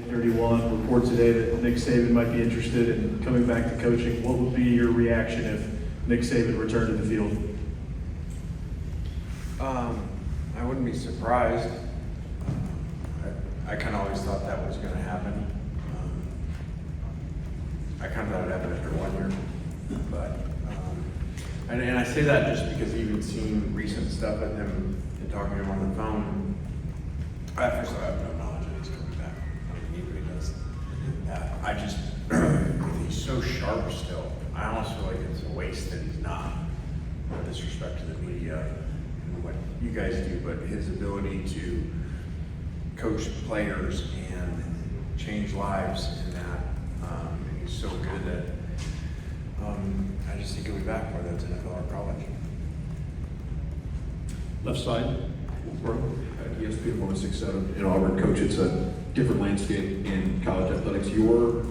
31 report today that Nick Saban might be interested in coming back to coaching. What would be your reaction if Nick Saban returned to the field? I wouldn't be surprised. I kind of always thought that was going to happen. I kind of thought it happened after 1 year, but and I say that just because even seeing recent stuff with him and talking to him on the phone, I first thought I have no knowledge that he's coming back. I mean, he does. I just he's so sharp still. I almost feel like it's a waste that he's not. No disrespect to the media and what you guys do, but his ability to coach players and change lives in that, and he's so good at. I just think he'll be back, whether it's NFL or college. Left side, ESPN 106.7 in Auburn. Coach, it's a different landscape in college athletics. Your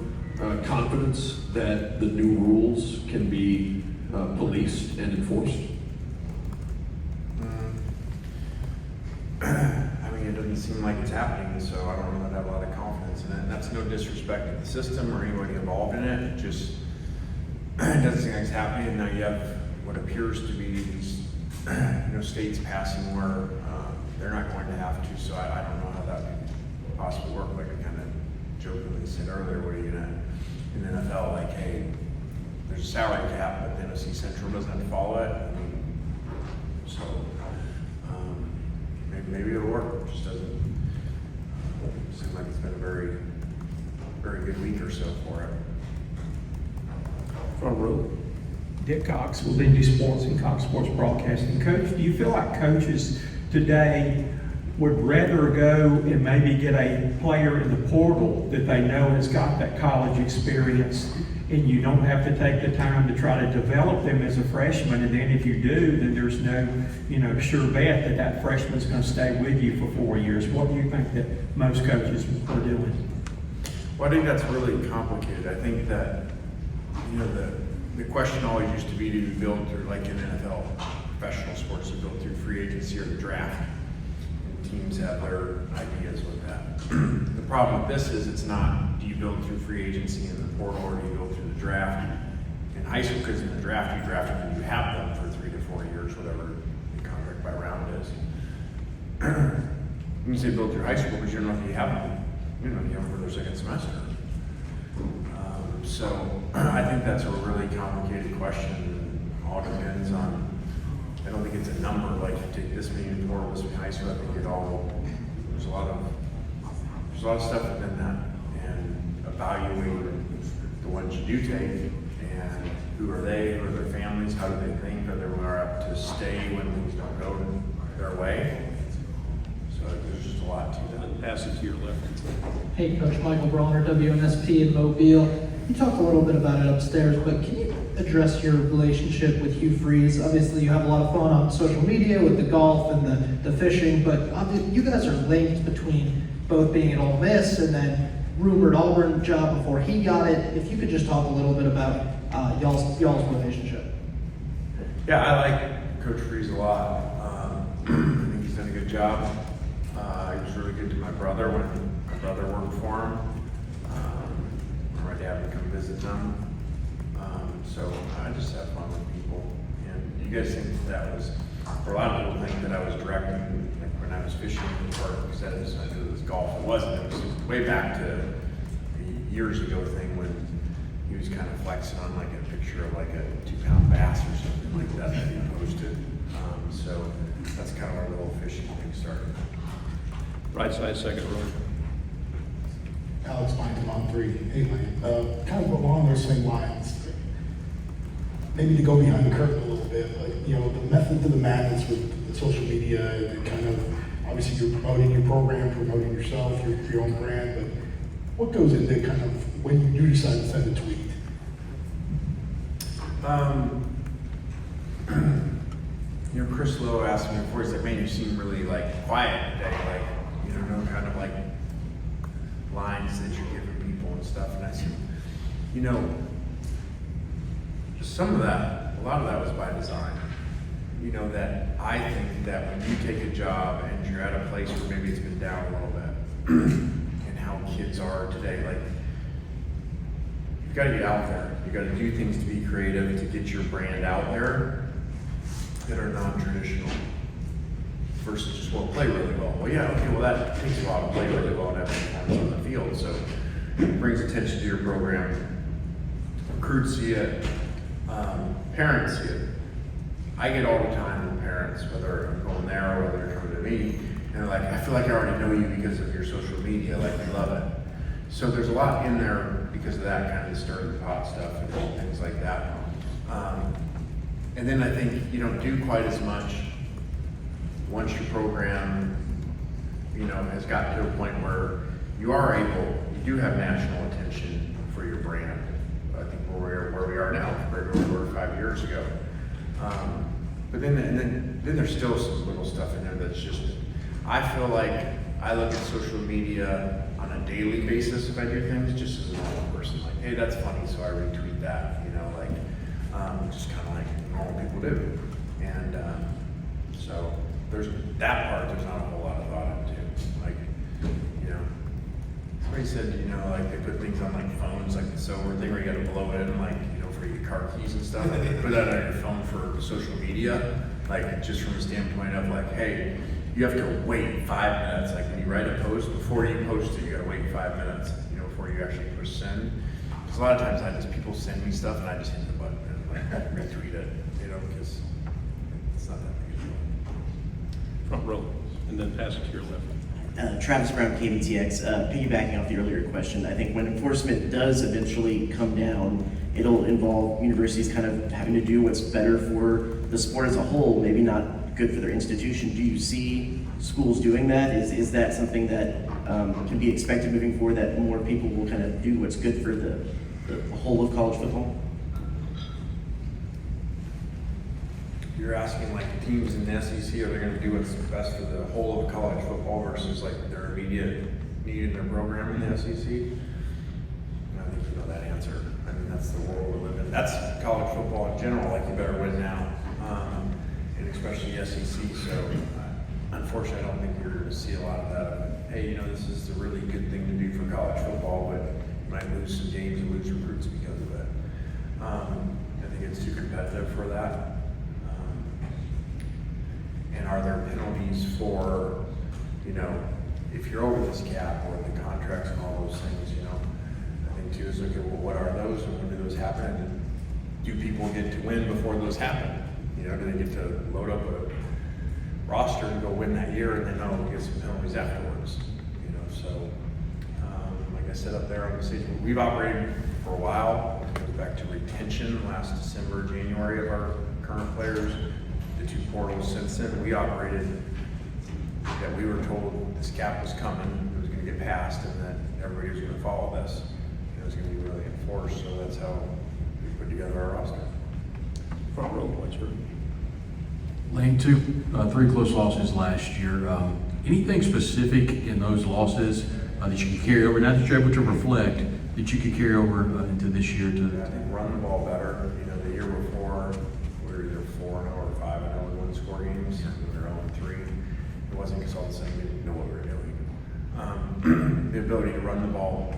confidence that the new rules can be policed and enforced? I mean, it doesn't seem like it's happening, so I don't really have a lot of confidence in it. And that's no disrespect to the system or anybody involved in it. It just it doesn't seem like it's happening. And now you have what appears to be these states passing where they're not going to have to. So I don't know how that could possibly work. Like I kind of jokingly said earlier, where you're gonna in the NFL, like, hey, there's a salary cap, but Tennessee Central doesn't follow it. I mean, so maybe it'll work. It just doesn't seem like it's been a very, very good week or so for it. Front row. Dick Cox with Indy Sports and Cox Sports Broadcasting. Coach, do you feel like coaches today would rather go and maybe get a player in the portal that they know has got that college experience, and you don't have to take the time to try to develop them as a freshman, and then if you do, then there's no, sure bet that that freshman's going to stay with you for 4 years? What do you think that most coaches are doing? Well, I think that's really complicated. I think that, the question always used to be, do you build through, like in NFL, professional sports, you build through free agency or the draft. And teams have their ideas with that. The problem with this is it's not, do you build through free agency in the portal or do you build through the draft? In high school, because in the draft, you draft them and you have them for 3 to 4 years, whatever the contract by round is. When you say build through high school, because you don't know if you have them. You don't know if you have them for their second semester. So I think that's a really complicated question. All depends on, I don't think it's a number, like you take this many in portal, this many high school. I think there's a lot of stuff within that, and evaluating the ones you do take, and who are they, who are their families, how do they think, are they up to stay when things don't go their way. So there's just a lot to that. Pass it to your left. Hey, Coach Michael Bronner, WNSP in Mobile. You talked a little bit about it upstairs, but can you address your relationship with Hugh Freeze? Obviously, you have a lot of fun on social media with the golf and the fishing, but you guys are linked between both being at Ole Miss and then rumored Auburn job before he got it. If you could just talk a little bit about y'all's relationship. Yeah, I like Coach Freeze a lot. I think he's done a good job. He was really good to my brother when my brother worked for him. My dad would come visit them. So I just have fun with people. And you guys think that was, for a lot of people think that I was directing, like when I was fishing before, because that is, I knew it was golf. It wasn't. It was way back to the years ago thing when he was kind of flexing on like a picture of like a 2-pound bass or something like that he posted. So that's kind of where the whole fishing thing started. Right side, second row. Alex Mine, on 3. Hey, man. Kind of along those same lines. Maybe to go behind the curtain a little bit, like, the method to the madness with social media and kind of, obviously you're promoting your program, promoting yourself, your own brand, but what goes into kind of when you do decide to send a tweet? Chris Lowe asked me before, he's like, man, you seem really like quiet today, like, no kind of like lines that you're giving people and stuff. And I said, some of that, a lot of that was by design. That I think that when you take a job and you're at a place where maybe it's been down a little bit, and how kids kids are today. Like, you gotta get out there. You gotta do things to be creative, to get your brand out there that are non-traditional versus just, well, play really well. Well, yeah, okay, well, that takes a while to play really well and have performance on the field. So it brings attention to your program. Recruits see it, parents see it. I get all the time from parents, whether I'm going there or whether they're coming to me, and they're like, I feel like I already know you because of your social media, like I love it. So there's a lot in there because of that kind of stir the pot stuff and things like that. And then I think you don't do quite as much once your program, has gotten to a point where you are able, you do have national attention for your brand. I think where we are now compared to where we were 5 years ago. But then there's still some little stuff in there that's just, I feel like I look at social media on a daily basis if I do things, just as a normal person. Like, hey, that's funny, so I retweet that, just kind of like normal people do. And so there's that part, there's not a whole lot of thought into. Like, somebody said, like they put things on like phones, like the silver thing where you gotta blow it in, like, for your car keys and stuff. Like, put that on your phone for social media, like just from a standpoint of like, hey, you have to wait 5 minutes. Like when you write a post, before you post it, you gotta wait 5 minutes, before you actually push send. Because a lot of times people send me stuff and I just hit the button and like retweet it, because it's not that big a deal. Front row, and then pass it to your left. Travis Brown, KBTX. Piggybacking off the earlier question, I think when enforcement does eventually come down, it'll involve universities kind of having to do what's better for the sport as a whole, maybe not good for their institution. Do you see schools doing that? Is that something that can be expected moving forward, that more people will kind of do what's good for the whole of college football? You're asking like the teams in the SEC, are they going to do what's best for the whole of college football versus like their immediate need in their program in the SEC? I think you know that answer. I mean, that's the world we live in. That's college football in general. Like, you better win now, and especially the SEC. So, unfortunately, I don't think you're going to see a lot of that. But, hey, this is a really good thing to do for college football, but you might lose some games and lose recruits because of it. I think it's too competitive for that. And are there penalties for, if you're over this cap or the contracts and all those things, I think too is look at, well, what are those and when do those happen? And do people get to win before those happen? Do they get to load up a roster and go win that year and then get some penalties afterwards? So like I said up there on the stage, we've operated for a while. It goes back to retention last December, January of our current players. The 2 portals since then, we operated that we were told this cap was coming, it was going to get passed, and that everybody was going to follow this. It was going to be really enforced, so that's how we put together our roster. Front row, white shirt. Lane, 3 close losses last year. Anything specific in those losses that you can carry over, not that you're able to reflect, that you could carry over into this year? I think run the ball better. The year before, we were either 4-0 or 5-0 in one-score games. We were 0-3. It wasn't because all of a sudden we didn't know what we were doing. The ability to run the ball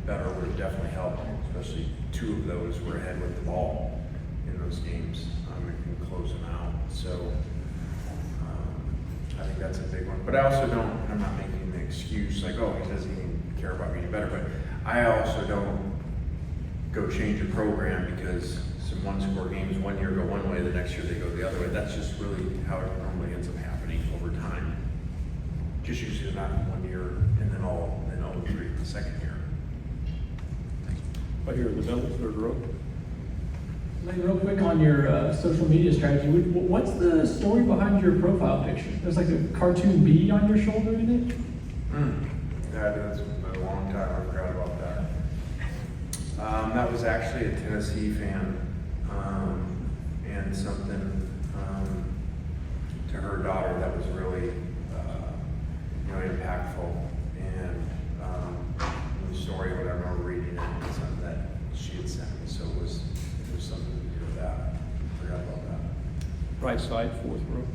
better would have definitely helped, especially 2 of those were ahead with the ball in those games. We can close them out. So I think that's a big one. But I also I'm not making the excuse like, oh, he doesn't even care about getting better. But I also don't go change a program because some one-score games one year go one way, the next year they go the other way. That's just really how it normally ends up happening over time. Just usually not in 1 year and then 0-3 the second year. Right here in the middle, third row. Lane, real quick on your social media strategy, what's the story behind your profile picture? There's like a cartoon bee on your shoulder in it? Yeah, that's been a long time. I forgot about that. That was actually a Tennessee fan, and something to her daughter that was really, impactful. And the story, when I remember reading it, was something that she had sent me. So it was something to do with that. I forgot about that. Right side, 4th row.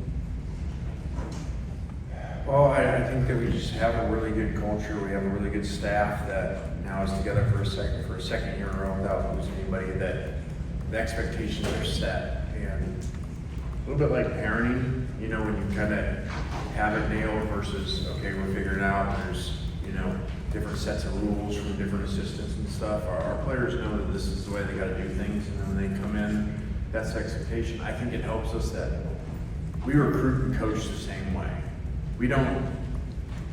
Well, I think that we just have a really good culture. We have a really good staff that now is together for a second year in a row without losing anybody. That the expectations are set, and a little bit like parenting. You know, when you kind of have it nailed versus okay, we're figuring it out. There's different sets of rules from different assistants and stuff. Our players know that this is the way they got to do things, and then when they come in, that's the expectation. I think it helps us that we recruit and coach the same way. We don't,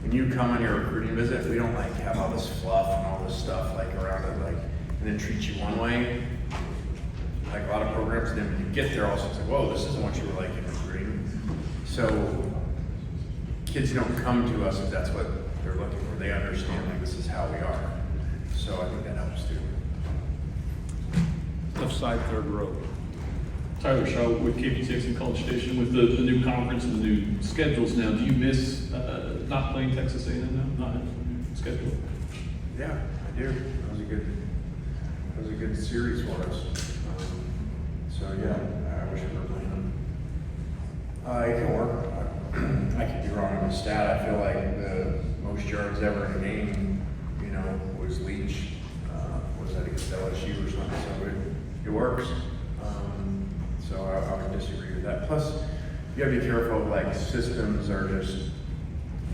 when you come on your recruiting visit, we don't like have all this fluff and all this stuff like around it, like, and then treat you one way. Like a lot of programs, and then when you get there, also it's like, whoa, this isn't what you were like in recruiting. So kids don't come to us if that's what they're looking for. They understand like this is how we are. So I think that helps too. Left side, third row. Tyler Shaw with KB6 and College Station. With the new conference and the new schedules now, do you miss not playing Texas A&M now? Not having a new schedule? Yeah, I do. That was a good series for us. So yeah, I wish we were playing them. It can work. I could be wrong on the stat. I feel like the most yards ever in a game, was Leach. Was that against LSU or something? So it works. So I would disagree with that. Plus, you gotta be careful. Like systems are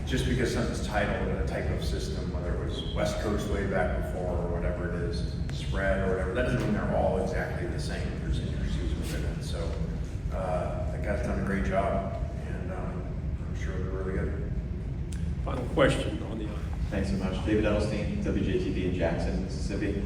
just because something's titled a type of system, whether it was West Coast way back before or whatever it is, spread or whatever. That doesn't mean they're all exactly the same. There's intricacies within it. So that guy's done a great job, and I'm sure they're really good. Final question on the Thanks so much. David Edelstein, WJTV in Jackson, Mississippi.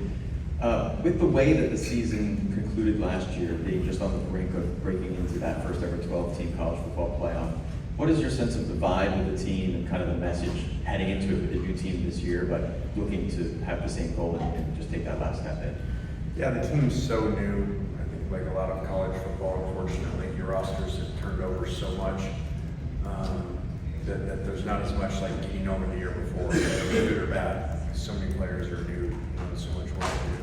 With the way that the season concluded last year, being just on the brink of breaking into that first ever 12-team college football playoff, what is your sense of the vibe of the team and kind of the message heading into it with the new team this year, but looking to have the same goal and just take that last step in? Yeah, the team's so new. I think like a lot of college football, unfortunately, your rosters have turned over so much that there's not as much like getting over the year before, good or bad. So many players are new, so much work to do.